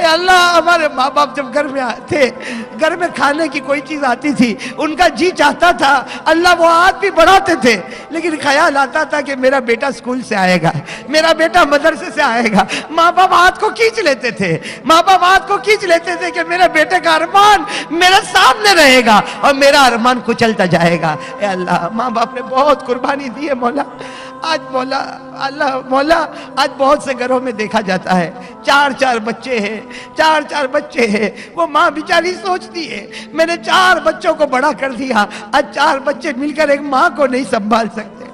اے اللہ ہمارے ماں باپ جب گھر میں تھے، گھر میں کھانے کی کوئی چیز آتی تھی، ان کا جی چاہتا تھا اللہ وہ ہاتھ بھی بڑھاتے تھے، لیکن خیال آتا تھا کہ میرا بیٹا اسکول سے آئے گا، میرا بیٹا مدرسے سے آئے گا، ماں باپ ہاتھ کو کھینچ لیتے تھے، ماں باپ ہاتھ کو کھینچ لیتے تھے کہ میرے بیٹے کا ارمان میرے سامنے رہے گا اور میرا ارمان کچلتا جائے گا۔ اے اللہ ماں باپ نے بہت قربانی دی ہے مولا، آج مولا اللہ مولا آج بہت سے گھروں میں دیکھا جاتا ہے 4 بچے ہیں، 4 بچے ہیں، وہ ماں بیچاری سوچتی ہے میں نے 4 بچوں کو بڑا کر دیا، آج 4 بچے مل کر ایک ماں کو نہیں سنبھال سکتے۔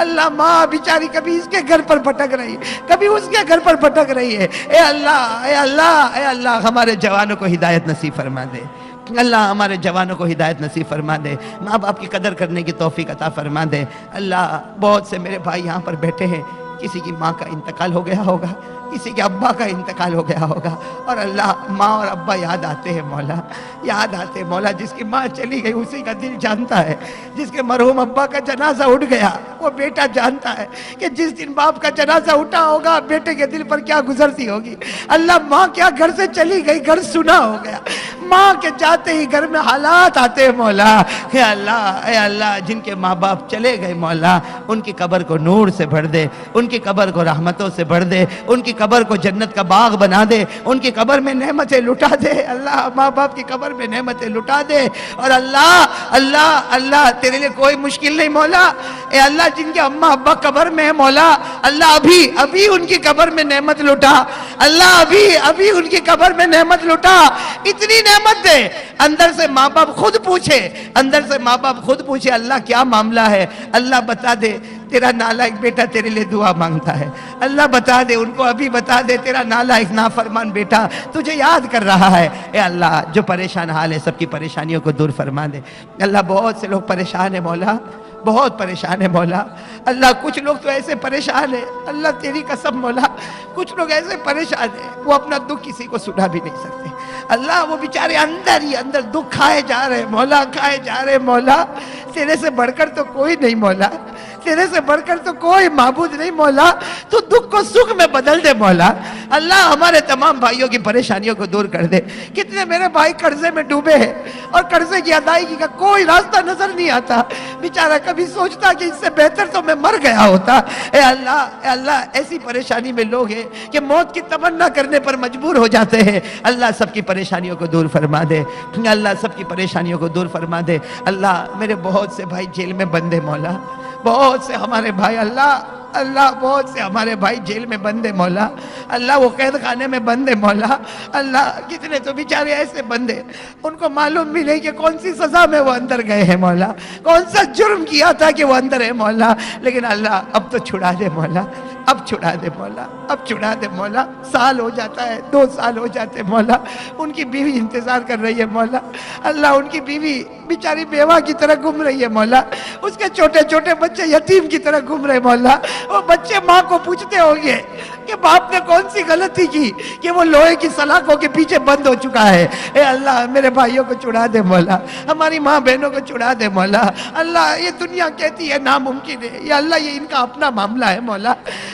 اللہ ماں بیچاری کبھی اس کے گھر پر بھٹک رہی ہے، کبھی اس کے گھر پر بھٹک رہی ہے۔ اے اللہ اے اللہ اے اللہ ہمارے جوانوں کو ہدایت نصیب فرما دے، اللہ ہمارے جوانوں کو ہدایت نصیب فرما دے، ماں باپ کی قدر کرنے کی توفیق عطا فرما دے۔ اللہ بہت سے میرے بھائی یہاں پر بیٹھے ہیں، کسی کی ماں کا انتقال ہو گیا ہوگا، کسی کے ابا کا انتقال ہو گیا ہوگا، اور اللہ ماں اور ابا یاد آتے ہیں مولا، یاد آتے ہیں مولا۔ جس کی ماں چلی گئی اسی کا دل جانتا ہے، جس کے مرحوم ابا کا جنازہ اٹھ گیا وہ بیٹا جانتا ہے کہ جس دن باپ کا جنازہ اٹھا ہوگا بیٹے کے دل پر کیا گزرتی ہوگی۔ اللہ ماں کیا گھر سے چلی گئی، گھر سنا ہو گیا، ماں کے جاتے ہی گھر میں حالات آتے ہیں مولا۔ اے اللہ جن کے ماں باپ چلے گئے مولا ان کی قبر کو نور سے بھر دے، ان کی قبر کو رحمتوں سے بھر دے، ان کی قبر کو جنت کا باغ بنا دے، ان کی قبر میں نعمتیں لٹا دے۔ اللہ ماں باپ کی قبر میں نعمتیں لٹا دے، اور اللہ تیرے لیے کوئی مشکل نہیں مولا۔ اے اللہ جن کے اماں ابا قبر میں ہے مولا، اللہ ابھی ان کی قبر میں نعمت لٹا، اللہ ابھی ان کی قبر میں نعمت لٹا، اتنی نعمت دے اندر سے ماں باپ خود پوچھے اللہ کیا معاملہ ہے، اللہ بتا دے تیرا نالائق بیٹا تیرے لیے دعا مانگتا ہے، اللہ بتا دے ان کو، ابھی بتا دے تیرا نالائق نافرمان بیٹا تجھے یاد کر رہا ہے۔ اے اللہ جو پریشان حال ہے سب کی پریشانیوں کو دور فرما دے۔ اللہ بہت سے لوگ پریشان ہیں مولا، بہت پریشان ہے مولا۔ اللہ کچھ لوگ تو ایسے پریشان ہیں اللہ تیری قسم مولا، کچھ لوگ ایسے پریشان ہیں وہ اپنا دکھ کسی کو سنا بھی نہیں سکتے۔ اللہ وہ بیچارے اندر ہی اندر دکھ کھائے جا رہے مولا، کھائے جا رہے مولا۔ تیرے سے بڑھ کر تو کوئی نہیں مولا، تیرے سے بڑھ کر تو کوئی معبود نہیں مولا، تو دکھ کو سکھ میں بدل دے مولا۔ اللہ ہمارے تمام بھائیوں کی پریشانیوں کو دور کر دے۔ کتنے میرے بھائی قرضے میں ڈوبے ہیں اور قرضے کی ادائیگی کا کوئی راستہ نظر نہیں آتا، بیچارہ کبھی سوچتا کہ اس سے بہتر تو میں مر گیا ہوتا۔ اے اللہ ایسی پریشانی میں لوگ ہیں کہ موت کی تمنا کرنے پر مجبور ہو جاتے ہیں۔ اللہ سب کی پریشانیوں کو دور فرما دے، اللہ سب کی پریشانیوں کو دور فرما دے۔ اللہ میرے بہت سے بھائی جیل میں بند ہیں مولا، بہت سے ہمارے بھائی اللہ بہت سے ہمارے بھائی جیل میں بند ہیں مولا، اللہ وہ قید خانے میں بند ہیں مولا۔ اللہ کتنے تو بیچارے ایسے بند ہیں ان کو معلوم بھی نہیں کہ کون سی سزا میں وہ اندر گئے ہیں مولا، کون سا جرم کیا تھا کہ وہ اندر ہے مولا، لیکن اللہ اب تو چھڑا دے مولا، اب چھڑا دے مولا، اب چھڑا دے مولا۔ سال ہو جاتا ہے، 2 سال ہو جاتے مولا، ان کی بیوی انتظار کر رہی ہے مولا۔ اللہ ان کی بیوی بیچاری بیوہ کی طرح گھوم رہی ہے مولا، اس کے چھوٹے چھوٹے بچے یتیم کی طرح گھوم رہے مولا۔ وہ بچے ماں کو پوچھتے ہوں گے کہ باپ نے کون سی غلطی کی کہ وہ لوہے کی سلاخوں کے پیچھے بند ہو چکا ہے۔ اے اللہ میرے بھائیوں کو چھڑا دے مولا، ہماری ماں بہنوں کو چھڑا دے مولا۔ اللہ یہ دنیا کہتی ہے ناممکن ہے، یا اللہ یہ ان کا اپنا معاملہ ہے مولا،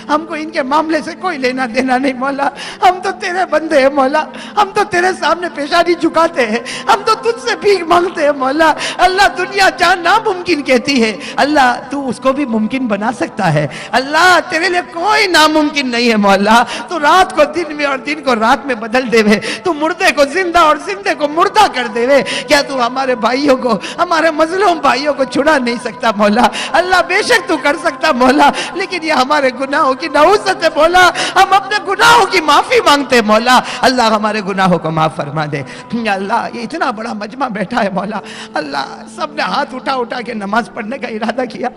ہم کو ان کے معاملے سے کوئی لینا دینا نہیں مولا، ہم تو تیرے بندے ہیں مولا، ہم تو تیرے سامنے پیشانی جھکاتے ہیں، ہم تو تجھ سے بھیک مانگتے ہیں مولا۔ اللہ دنیا جہاں ناممکن کہتی ہے اللہ تو اس کو بھی ممکن بنا سکتا ہے۔ اللہ تیرے لیے کوئی ناممکن نہیں ہے مولا، تو رات کو دن میں اور دن کو رات میں بدل دے وے، تو مردے کو زندہ اور زندے کو مردہ کر دے وے۔ کیا تو ہمارے بھائیوں کو، ہمارے مظلوم بھائیوں کو چھڑا نہیں سکتا مولا؟ اللہ بے شک تو کر سکتا مولا، لیکن یہ ہمارے گناہوں کی نحوست ہے مولا، ہم اپنے گناہوں کی معافی مانگتے ہیں مولا۔ اللہ ہمارے گناہوں کو معاف فرما دے۔ یا اللہ یہ اتنا بڑا مجمع بیٹھا ہے مولا، اللہ سب نے ہاتھ اٹھا کے نماز پڑھنے کا ارادہ کیا۔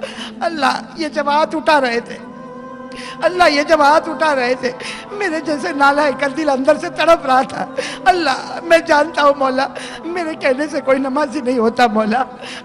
اللہ یہ جب ہاتھ اٹھا رہے تھے، اللہ یہ جب ہاتھ اٹھا رہے تھے میرے جیسے نالائق کا دل اندر سے تڑپ رہا تھا۔ اللہ میں جانتا ہوں مولا میرے کہنے سے کوئی نمازی نہیں ہوتا مولا،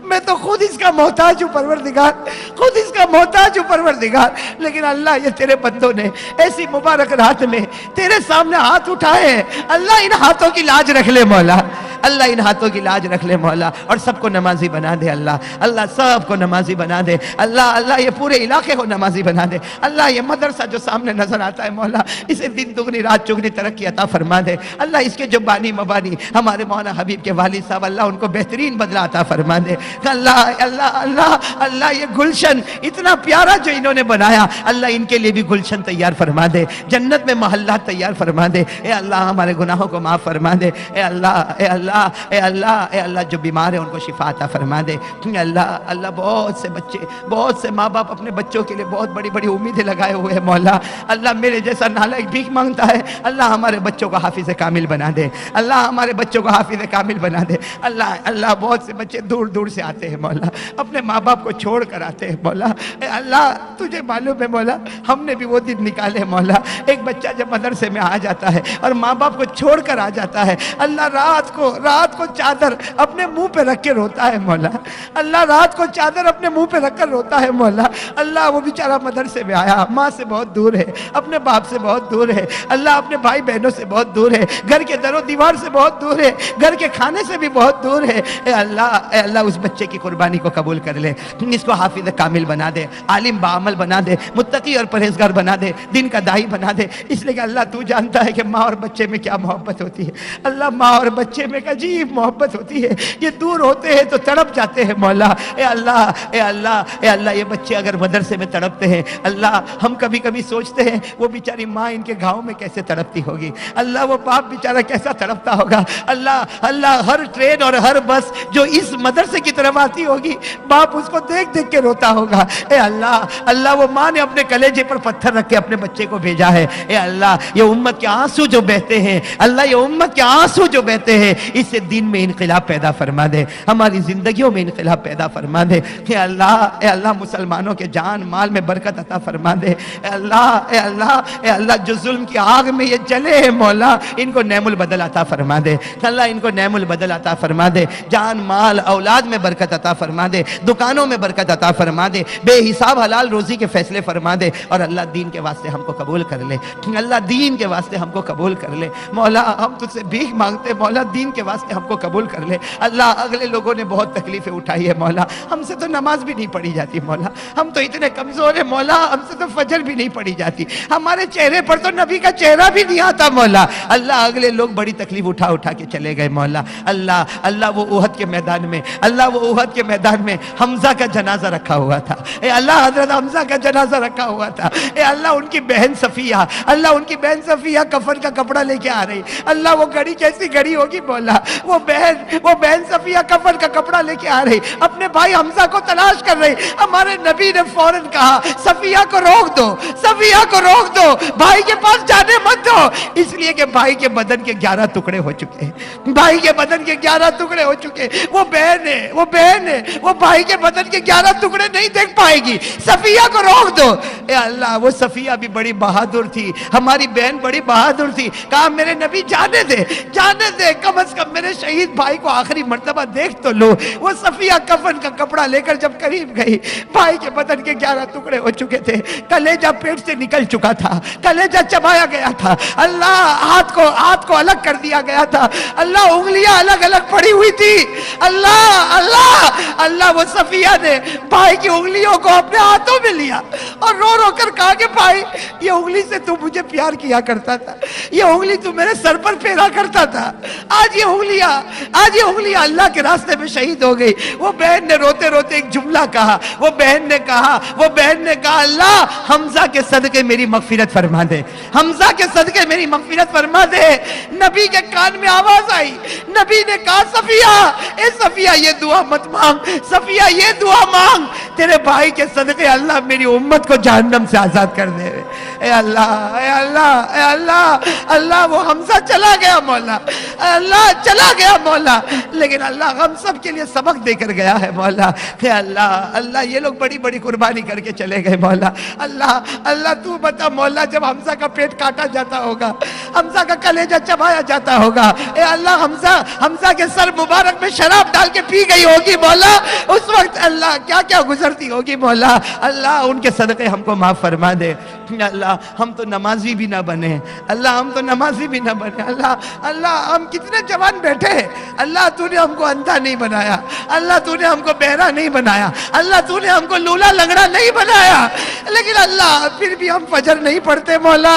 میں تو خود اس کا محتاج ہوں پروردگار، خود اس کا محتاج ہوں پروردگار، لیکن اللہ یہ تیرے بندوں نے ایسی مبارک رات میں تیرے سامنے ہاتھ اٹھائے ہیں، اللہ ان ہاتھوں کی لاج رکھ لے مولا، اللہ ان ہاتھوں کی لاج رکھ لے مولا، اور سب کو نمازی بنا دے اللہ، اللہ سب کو نمازی بنا دے اللہ، اللہ یہ پورے علاقے کو نمازی بنا دے اللہ، یہ مدرسہ جو سامنے نظر آتا ہے مولا، اسے دن دگنی رات چگنی ترقی عطا فرما دے اللہ، اس کے جو بانی مبانی ہمارے مولانا حبیب کے والد صاحب، اللہ ان کو بہترین بدلہ عطا فرما دے اللہ، اللہ اللہ اللہ، یہ گلشن اتنا پیارا جو انہوں نے بنایا اللہ، ان کے لیے بھی گلشن تیار فرما دے، جنت میں محلات تیار فرما دے اے اللہ، ہمارے گناہوں کو معاف فرما دے اے اللہ، اے اللہ، اے اللہ، اے اللہ، جو بیمار ہیں ان کو شفا عطا فرما دے اے اللہ، اللہ بہت سے بچے، بہت سے ماں باپ اپنے بچوں کے لیے بہت بڑی بڑی امیدیں لگائے ہوئے ہیں مولا، اللہ میرے جیسا نالائق بھیک مانگتا ہے اللہ، ہمارے بچوں کو حافظ کامل بنا دے اللہ، ہمارے بچوں کو حافظ کامل بنا دے اللہ، اللہ بہت سے بچے دور دور سے آتے ہیں مولا، اپنے ماں باپ کو چھوڑ کر آتے ہیں مولا، اے اللہ تجھے معلوم ہے مولا، ہم نے بھی وہ دن نکالے مولا، ایک بچہ جب مدرسے میں آ جاتا ہے اور ماں باپ کو چھوڑ کر آ جاتا ہے اللہ، رات کو چادر اپنے منہ پہ رکھ کے روتا ہے مولا، اللہ رات کو چادر اپنے منہ پہ رکھ کر روتا ہے مولا، اللہ وہ بیچارہ مدرسے میں آیا، ماں سے بہت دور ہے، اپنے باپ سے بہت دور ہے اللہ، اپنے بھائی بہنوں سے بہت دور ہے، گھر کے در و دیوار سے بہت دور ہے، گھر کے کھانے سے بھی بہت دور ہے اے اللہ اس بچے کی قربانی کو قبول کر لے، اس کو حافظ کامل بنا دے، عالم بعمل بنا دے، متقی اور پرہیزگار بنا دے، دین کا داعی بنا دے، اس لیے کہ اللہ تو جانتا ہے کہ ماں اور بچے میں کیا محبت ہوتی ہے اللہ، ماں اور بچے میں ایک عجیب محبت ہوتی ہے، یہ دور ہوتے ہیں تو تڑپ جاتے ہیں مولا، اے اللہ اے اللہ اے اللہ، یہ بچے اگر مدرسے میں تڑپتے ہیں اللہ، ہم کبھی کبھی سوچتے ہیں وہ بیچاری ماں ان کے گاؤں میں کیسے تڑپتی ہوگی اللہ، وہ باپ بیچارہ کیسا تڑپتا ہوگا اللہ، اللہ ہر ٹرین اور ہر بس جو اس مدرسے کی طرف آتی ہوگی باپ اس کو دیکھ دیکھ کے روتا ہوگا اے اللہ، اللہ وہ ماں نے اپنے کلیجے پر پتھر رکھ کے اپنے بچے کو بھیجا ہے اے اللہ، یہ امت کے آنسو جو بہتے ہیں اللہ، یہ امت کے آنسو جو بہتے ہیں اس سے دین میں انقلاب پیدا فرما دے، ہماری زندگیوں میں انقلاب پیدا فرما دے اے اللہ مسلمانوں کے جان مال میں برکت عطا فرما دے اے اللہ جو ظلم کی آگ میں یہ جلے ہیں مولا، ان کو نعم البدل عطا فرما دے اللہ، ان کو نعم البدل عطا فرما دے، جان مال اولاد میں برکت عطا فرما دے، دکانوں میں برکت عطا فرما دے، بے حساب حلال روزی کے فیصلے فرما دے، اور اللہ دین کے واسطے ہم کو قبول کر لے اللہ، دین کے واسطے ہم کو قبول کر لے مولا، ہم تجھ سے بھیک مانگتے مولا، دین کے واسطے ہم کو قبول کر لے اللہ، اگلے لوگوں نے بہت تکلیفیں اٹھائی ہے مولا، ہم سے تو نماز بھی نہیں پڑھی جاتی مولا، ہم تو اتنے کمزور ہیں مولا، ہم سے تو فجر بھی نہیں پڑھی جاتی، ہمارے چہرے پر تو نبی کا چہرہ بھی نہیں آتا مولا، اللہ اگلے لوگ بڑی تکلیف اٹھا کے چلے گئے مولا، اللہ وہ احد کے میدان میں، اللہ وہ احد کے میدان میں حمزہ کا جنازہ رکھا ہوا تھا اے اللہ، حضرت حمزہ کا جنازہ رکھا ہوا تھا اے اللہ، ان کی بہن صفیہ، اللہ ان کی بہن صفیہ کفن کا کپڑا لے کے آ رہی، اللہ وہ گھڑی کیسی گھڑی ہوگی مولا، وہ بہن صفیہ کفن کا کپڑا لے کے آ رہی، اپنے بھائی حمزہ کو تلاش کر رہی، ہمارے نبی نے فوراً کہا صفیہ کو روک دو، صفیہ کو روک دو، بھائی کے پاس جانے مت دو، اس لیے کہ بھائی کے بدن کے 11 ٹکڑے ہو چکے ہیں، بھائی کے بدن کے 11 ٹکڑے ہو چکے، وہ بہن ہے، وہ بھائی کے بدن کے 11 ٹکڑے نہیں دیکھ پائے گی، صفیہ کو روک دو اے اللہ، وہ صفیہ بھی بڑی بہادر تھی، ہماری بہن بڑی بہادر تھی، کہا میرے نبی جانے دے، کم از کم میرے شہید بھائی کو آخری مرتبہ دیکھ تو لو، وہ صفیہ کفن کا کپڑا لے کر جب قریب گئی، بھائی کے بدن کے 11 ٹکڑے ہو چکے تھے، کلیجہ پیٹ سے نکل چکا تھا، کلیجہ چبایا گیا تھا اللہ، ہاتھ کو الگ کر دیا گیا تھا اللہ، انگلیاں الگ الگ پڑی ہوئی تھی اللہ وہ صفیہ نے بھائی کی انگلیوں کو اپنے ہاتھوں میں لیا اور رو رو کر کہا کہ بھائی یہ انگلی سے تو مجھے پیار کیا کرتا تھا، یہ انگلی تو میرے سر پر پھیرا کرتا تھا، آج یہ انگلیاں اللہ کے راستے میں شہید ہو گئی۔ وہ بہن نے روتے روتے ایک جملہ کہا، وہ بہن نے کہا اللہ حمزہ کے صدقے میری مغفرت فرما دے، حمزہ کے صدقے میری مغفرت فرما دے۔ نبی کے کان میں آواز آئی، نبی نے کہا صفیہ، اے صفیہ یہ دعا مت مانگ، صفیہ یہ دعا مانگ، تیرے بھائی کے صدقے اللہ میری امت کو جہنم سے آزاد کر دے۔ اے اللہ اے اللہ اے اللہ، اللہ وہ حمزہ چلا گیا مولا، اللہ چلا گیا مولا، لیکن اللہ ہم سب کے لیے سبق دے کر گیا ہے مولا۔ اے اللہ یہ لوگ بڑی بڑی قربانی کر کے چلے گئے مولا۔ اللہ تو بتا مولا، جب حمزہ کا پیٹ کاٹا جاتا ہوگا، حمزہ کا کلیجہ چبایا جاتا ہوگا، اے اللہ حمزہ کے سر مبارک میں شراب ڈال کے پی گئی ہوگی مولا، اس وقت اللہ کیا کیا گزرتی ہوگی مولا۔ اللہ ان کے صدقے ہم کو معاف فرما دے۔ اللہ ہم تو نمازی بھی نہ بنے، اللہ ہم تو نمازی بھی نہ بنے، اللہ ہم کتنے جوان کان بیٹھے. اللہ تو نے ہم کو اندھا نہیں بنایا, اللہ تو نے ہم کو بہرا نہیں بنایا, اللہ تو نے ہم کو لولا لنگڑا نہیں بنایا, لیکن اللہ پھر بھی ہم فجر نہیں پڑھتے مولا.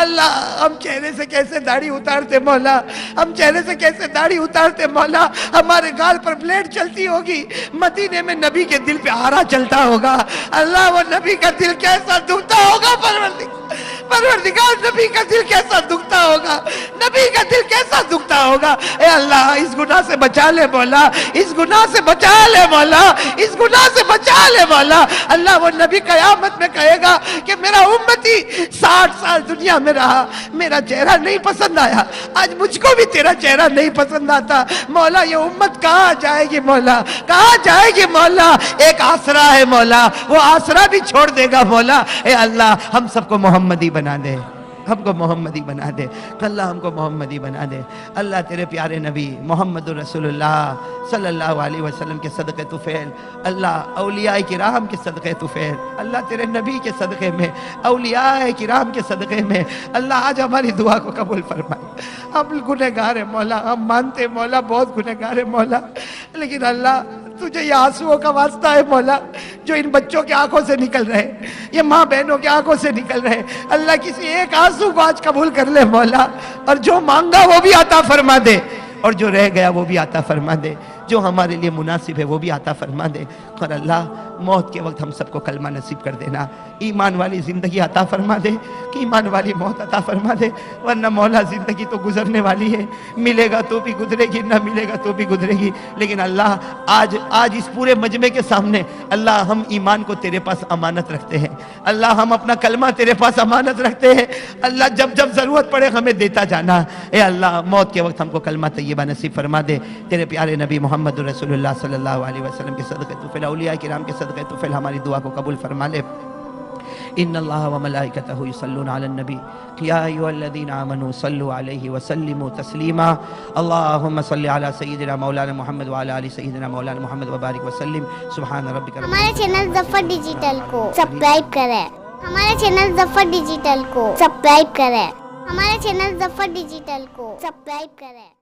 اللہ ہم چہرے سے کیسے داڑھی اتارتے مولا, ہم چہرے سے کیسے داڑھی اتارتے مولا. ہمارے گال پر بلیڈ چلتی ہوگی, مدینے میں نبی کے دل پہ آرا چلتا ہوگا. اللہ وہ نبی کا دل کیسا دکھتا ہوگا پروردگار, نبی کا دل کیسا دکھتا ہوگا, نبی کا دل کیسا دکھتا ہوگا. اے اللہ اس گناہ سے بچا لے مولا, اس گناہ سے بچا لے مولا, اس گناہ سے بچا لے مولا. اللہ وہ نبی قیامت میں کہے گا کہ میرا امتی 60 سال دنیا میں رہا, میرا چہرہ نہیں پسند آیا, آج مجھ کو بھی تیرا چہرہ نہیں پسند آتا. مولا یہ امت کہاں جائے گی مولا, کہاں جائے گی مولا. ایک آسرا ہے مولا, وہ آسرا بھی چھوڑ دے گا مولا. اے اللہ ہم سب کو محمدی بنا دے, ہم کو محمدی بنا دے, اللہ ہم کو محمدی بنا دے. اللہ تیرے پیارے نبی محمد رسول اللہ صلی اللہ علیہ وسلم کے صدقے طفیل, اللہ اولیاء کرام کے صدقے طفیل, اللہ تیرے نبی کے صدقے میں, اولیاء کرام کے صدقے میں اللہ آج ہماری دعا کو قبول فرمائے. ہم گنہگار ہیں مولا, ہم مانتے مولا بہت گنہگار ہیں مولا, لیکن اللہ تجھے یہ آنسوؤں کا واسطہ ہے مولا جو ان بچوں کی آنکھوں سے نکل رہے, یہ ماں بہنوں کی آنکھوں سے نکل رہے. اللہ کسی ایک آنسو کو آج قبول کر لے مولا, اور جو مانگا وہ بھی عطا فرما دے, اور جو رہ گیا وہ بھی عطا فرما دے, جو ہمارے لیے مناسب ہے وہ بھی عطا فرما دے. اور اللہ موت کے وقت ہم سب کو کلمہ نصیب کر دینا, ایمان والی زندگی عطا فرما دے, کہ ایمان والی موت عطا فرما دے. ورنہ مولا زندگی تو گزرنے والی ہے, ملے گا تو بھی گزرے گی, نہ ملے گا تو بھی گزرے گی. لیکن اللہ آج اس پورے مجمع کے سامنے اللہ ہم ایمان کو تیرے پاس امانت رکھتے ہیں, اللہ ہم اپنا کلمہ تیرے پاس امانت رکھتے ہیں. اللہ جب ضرورت پڑے ہمیں دیتا جانا. اے اللہ موت کے وقت ہم کو کلمہ طیبہ نصیب فرما دے. تیرے پیارے نبی محمد رسول اللہ صلی اللہ علیہ وسلم کے صدقے طفیل, اولیاء کرام کے صدقے طفیل ہماری دعا کو قبول فرما لے. ان اللہ وملائکتہ یصلون علی النبی یا ایھا الذین آمنوا صلوا علیہ وسلموا تسلیما. اللہم صل علی سیدنا مولانا محمد وعلی آل سیدنا مولانا محمد وبارک وسلم. سبحان ربک. ہمارے چینل ظفر ڈیجیٹل کو سبسکرائب کریں, ہمارے چینل ظفر ڈیجیٹل کو سبسکرائب کریں, ہمارے چینل ظفر ڈیجیٹل کو سبسکرائب کریں.